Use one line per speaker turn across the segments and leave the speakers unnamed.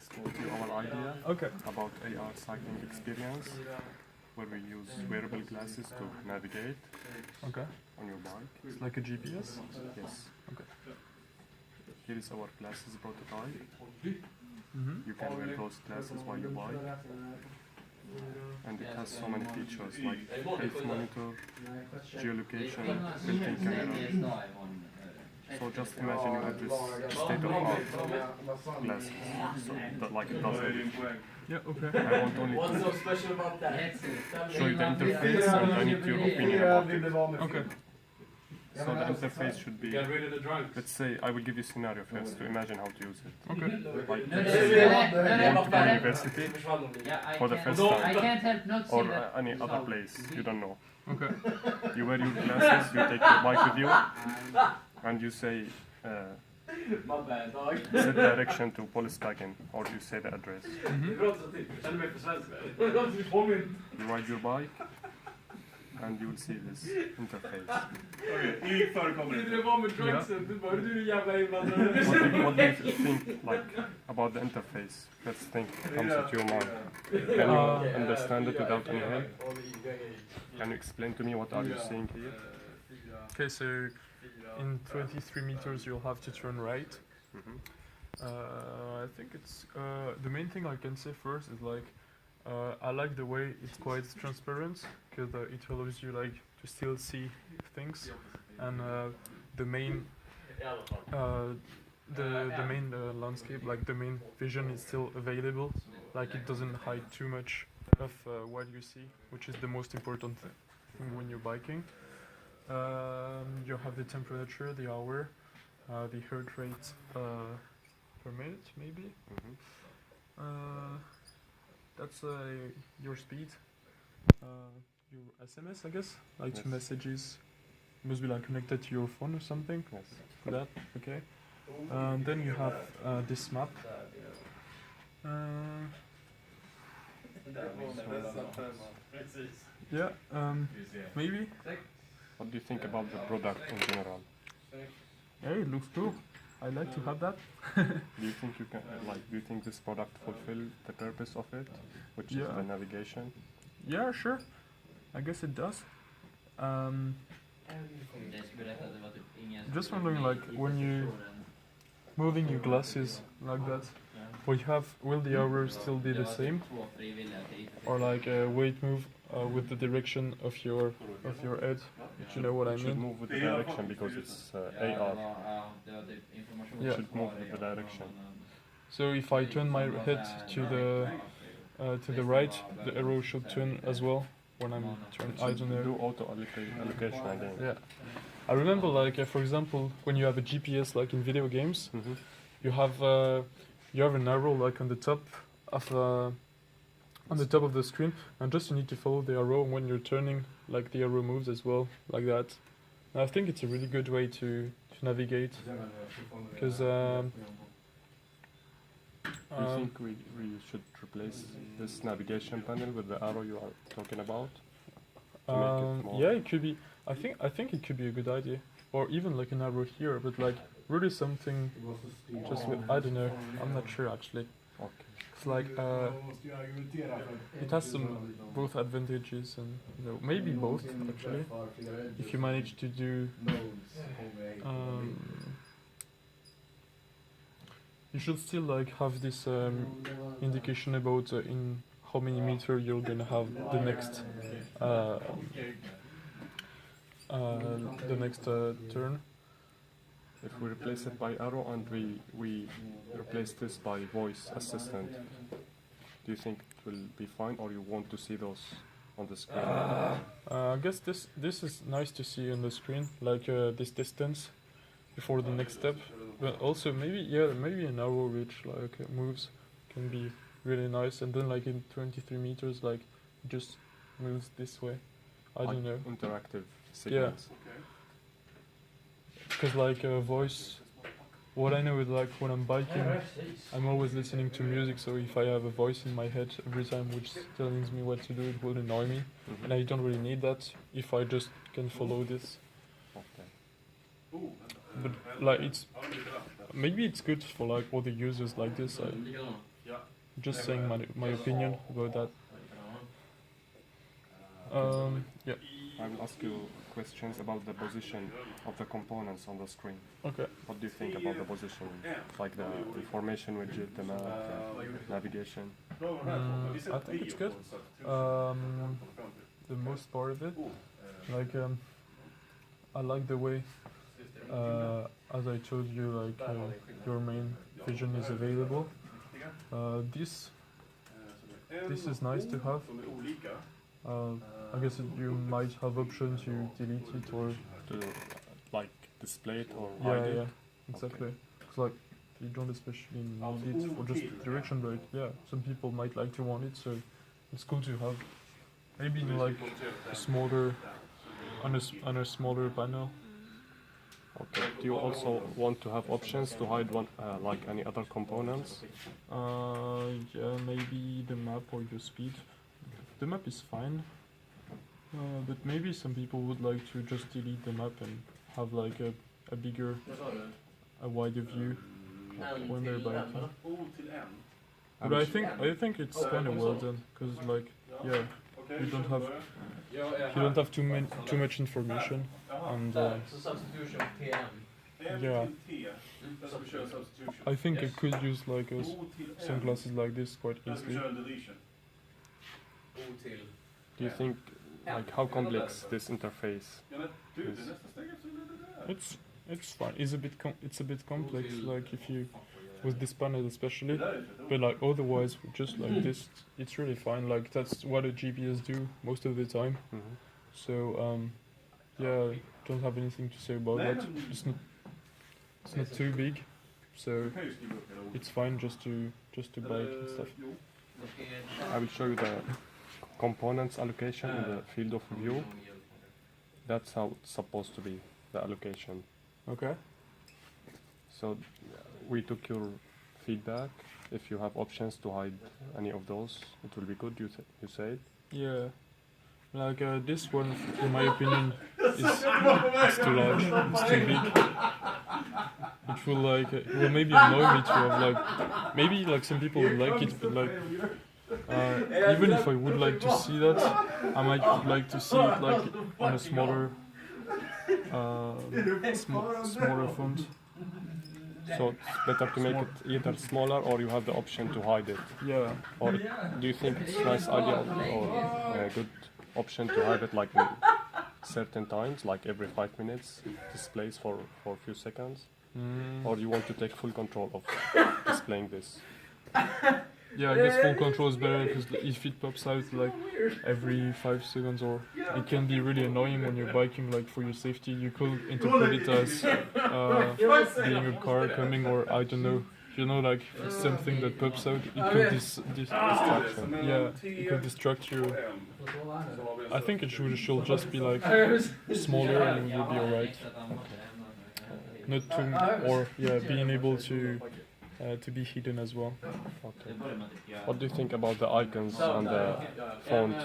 explain to you our idea
Okay.
about AR cycling experience, where we use wearable glasses to navigate
Okay.
on your bike.
It's like a GPS.
Yes.
Okay.
Here is our glasses prototype.
Mm-hmm.
You can wear those glasses while you bike. And it has so many features like health monitor, geolocation, built-in camera. So just imagine you have this state-of-art glasses, so that like it does everything.
Yeah. Okay.
I want only
What's so
to
special about that?
show you the interface and I need your opinion about it.
Okay.
So the interface should be,
Get rid of the drunks.
let's say, I will give you a scenario first to imagine how to use it.
Okay.
Like, let's say you want to go to university
Yeah,
for the first
I
time,
can't help not see
or
that.
any other place you don't know.
Okay.
You wear your glasses, you take your bike with you, and you say,
My bad, dog.
set direction to Polskagen, or you say the address.
Det låter så typ. Jag känner mig för svensk. Det låter typ påminn.
You ride your bike, and you will see this interface.
Okej, förekommer det. Det var med drunksen. Du bara, du är jävla invandrare.
What do you think like about the interface? First thing comes to your mind. Can you understand it without any help? Can you explain to me what are you seeing here?
Okay. So in 23 meters, you'll have to turn right.
Mhm.
I think it's the main thing I can say first is like I like the way it's quite transparent because it allows you like to still see things, and the main the main landscape, like the main vision, is still available. Like it doesn't hide too much of what you see, which is the most important thing when you're biking. You have the temperature, the hour, the heart rate per minute, maybe.
Mhm.
That's your speed, your SMS, I guess, like
Yes.
messages. Must be like connected to your phone or something.
Yes.
For that, okay. Then you have this map. Yeah. Maybe.
What do you think about the product in general?
Hey, it looks cool. I like to have that.
Do you think you can do you think this product fulfill the purpose of it, which is
Yeah.
the navigation?
Yeah, sure. I guess it does. Just wondering, like, when you moving your glasses like that, will the hour still be the same, or like will it move with the direction of your head? If you know what I
It should
mean.
move with the direction because it's AR. It
Yeah.
should move with the direction.
So if I turn my head to the right, the arrow should turn as well when I'm turning. I don't know.
Do auto allocation again.
Yeah. I remember, like, for example, when you have a GPS, like in video games,
Mhm.
you have an arrow like on the top of the screen, and just you need to follow the arrow. And when you're turning, like the arrow moves as well, like that. And I think it's a really good way to navigate, because
Do you think we should replace this navigation panel with the arrow you are talking about? To make it more-
yeah, it could be. I think it could be a good idea, or even like an arrow here, but like really something just with, I don't know. I'm not sure actually.
Okay.
It's like it has some both advantages and maybe both actually. If you manage to do, you should still like have this indication about in how many meter you're gonna have the next turn.
If we replace it by arrow and we replace this by voice assistant, do you think it will be fine, or you want to see those on the screen?
I guess this is nice to see on the screen, like this distance before the next step. But also maybe an arrow which like moves can be really nice, and then like in 23 meters, like it just moves this way. I don't know,
Interactive signals.
because like voice. What I know is like when I'm biking, I'm always listening to music. So if I have a voice in my head every time which tells me what to do, it will annoy me,
Mhm.
and I don't really need that if I just can follow this.
Okay.
But like maybe it's good for like all the users like this. Just saying my opinion about that. Yeah.
I will ask you questions about the position of the components on the screen.
Okay.
What do you think about the position? Like the information widget, the map, the navigation?
I think it's good. The most part of it, like I like the way, as I told you, like your main vision is available. This is nice to have. I guess you might have option to delete it or
To like display it or
yeah,
hide
yeah,
it?
exactly. It's like you don't especially need it for just direction, but yeah, some people might like to want it, so it's cool to have. Maybe in like a smaller, on a smaller panel.
Okay. Do you also want to have options to hide one, like any other components?
Yeah, maybe the map or your speed. The map is fine, but maybe some people would like to just delete the map and have like a bigger, a wider view when they're biking. But I think it's kind of well done, cause like yeah, you don't have too much information, and
Så substitution TM.
yeah, I think I could use like some glasses like this quite easily.
O till.
Do you think, like, how complex this interface is?
It's fine. It's a bit complex. Like if you with this panel especially, but like otherwise just like this, it's really fine. Like that's what a GPS do most of the time.
Mhm.
So yeah, don't have anything to say about that. It's not too big, so it's fine just to bike and stuff.
I will show you the components allocation in the field of view. That's how it's supposed to be, the allocation.
Okay.
So we took your feedback. If you have options to hide any of those, it will be good, you said.
Yeah. Like this one, in my opinion, is too large. It's too big. It will like it will maybe annoy me to have like maybe like some people would like it, but like even if I would like to see that, I might like to see it like on a smaller smaller font.
So it's better to make it either smaller or you have the option to hide it.
Yeah.
Or do you think it's a nice idea or a good option to hide it like in certain times, like every 5 minutes, it displays for a few seconds? Or you want to take full control of displaying this?
Yeah, I guess full control is better because if it pops out like every 5 seconds, or it can be really annoying when you're biking. Like for your safety, you could interpret it as being a car coming, or I don't know. You know, like something that pops out, it could distraction. Yeah, it could distract you. I think it should just be like smaller and you'll be alright. Not too, or yeah, being able to be hidden as well.
Okay. What do you think about the icons and the font?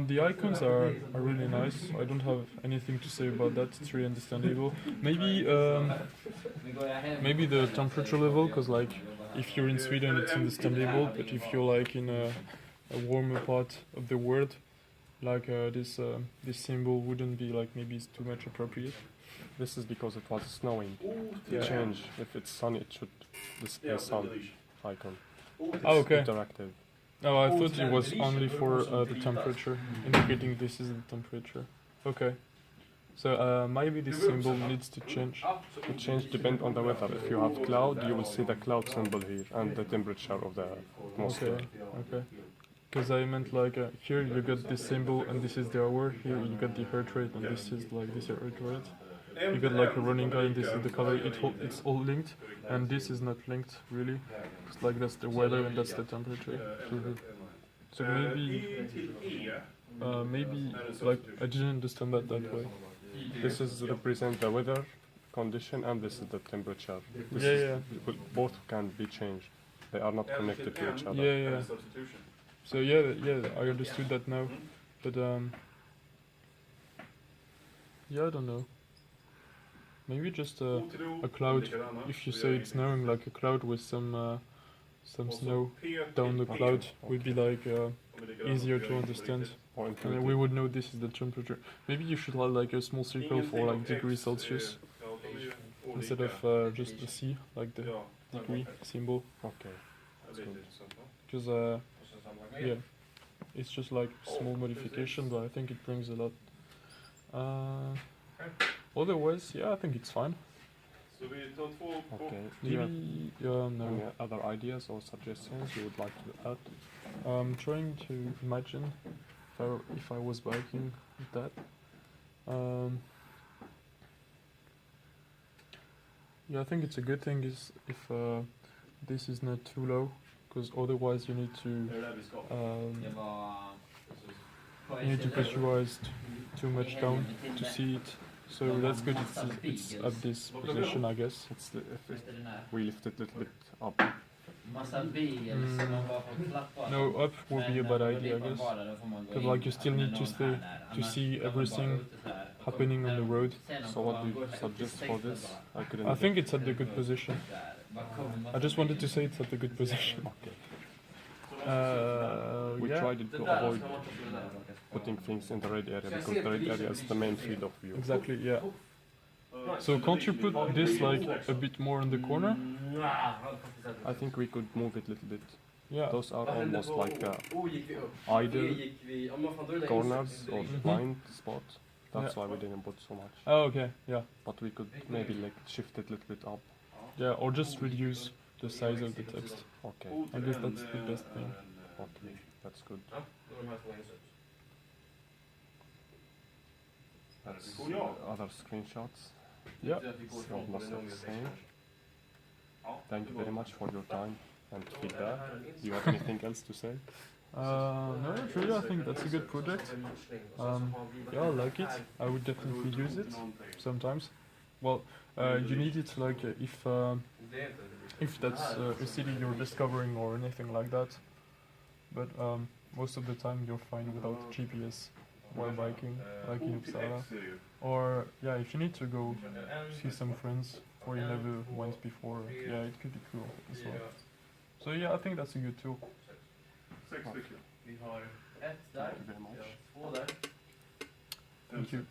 The icons are really nice. I don't have anything to say about that. It's really understandable. Maybe the temperature level, because like if you're in Sweden, it's understandable. But if you're like in a warmer part of the world, like this symbol wouldn't be like maybe it's too much appropriate.
This is because it was snowing.
Yeah.
To change, if it's sunny, it should display sun icon.
Oh, okay.
Interactive.
Oh, I thought it was only for the temperature, indicating this is the temperature. Okay. So maybe this symbol needs to change.
It change depend on the weather. If you have cloud, you will see the cloud symbol here and the temperature of the atmosphere.
Okay. Okay. Because I meant like here you got this symbol and this is the hour. Here you got the heart rate and this is like this heart rate. You got like a running guide and this is the color. It's all linked, and this is not linked really. It's like that's the weather and that's the temperature. So maybe like I didn't understand that way.
This is represent the weather condition and this is the temperature. This
Yeah,
is, both can be changed. They are not connected to each other.
yeah. So yeah, I understood that now, but yeah, I don't know. Maybe just a cloud. If you say it's snowing, like a cloud with some some snow down the cloud would be like easier to understand.
Or
And
intuitive.
we would know this is the temperature. Maybe you should have like a small circle for like degrees Celsius instead of just the C, like the degree symbol.
Okay, that's good.
Because yeah, it's just like small modification, but I think it brings a lot. Otherwise, yeah, I think it's fine.
Okay. Do you have
Maybe
any
no.
other ideas or suggestions you would like to add?
I'm trying to imagine if I was biking with that. Yeah, I think it's a good thing is if this is not too low, because otherwise you need to pressurize too much down to see it. So that's good. It's at this position, I guess.
It's if we lift it a little bit up.
No, up would be a bad idea, I guess. Because like you still need to stay to see everything happening on the road.
So what do you suggest for this?
I think it's at the good position. I just wanted to say it's at the good position.
Okay. We
Yeah,
tried to avoid putting things in the red area because the red area is the main field of view.
exactly. Yeah. So can't you put this like a bit more in the corner?
I think we could move it a little bit.
Yeah.
Those are almost like idle corners or blind spots. That's why we didn't put so much.
Oh, okay. Yeah.
But we could maybe like shift it a little bit up.
Yeah. Or just reduce the size of the text.
Okay.
I guess that's the best thing.
Okay, that's good. That's other screenshots.
Yeah.
It's almost the same. Thank you very much for your time and feedback. Do you have anything else to say?
No, not really. I think that's a good project. Yeah, I like it. I would definitely use it sometimes. Well, you need it like if that's a city you're discovering or anything like that. But most of the time you're fine without GPS while biking, like in Uppsala. Or yeah, if you need to go see some friends where you never went before, yeah, it could be cool as well. So yeah, I think that's a good tool.
Thank you very much.
Thank you.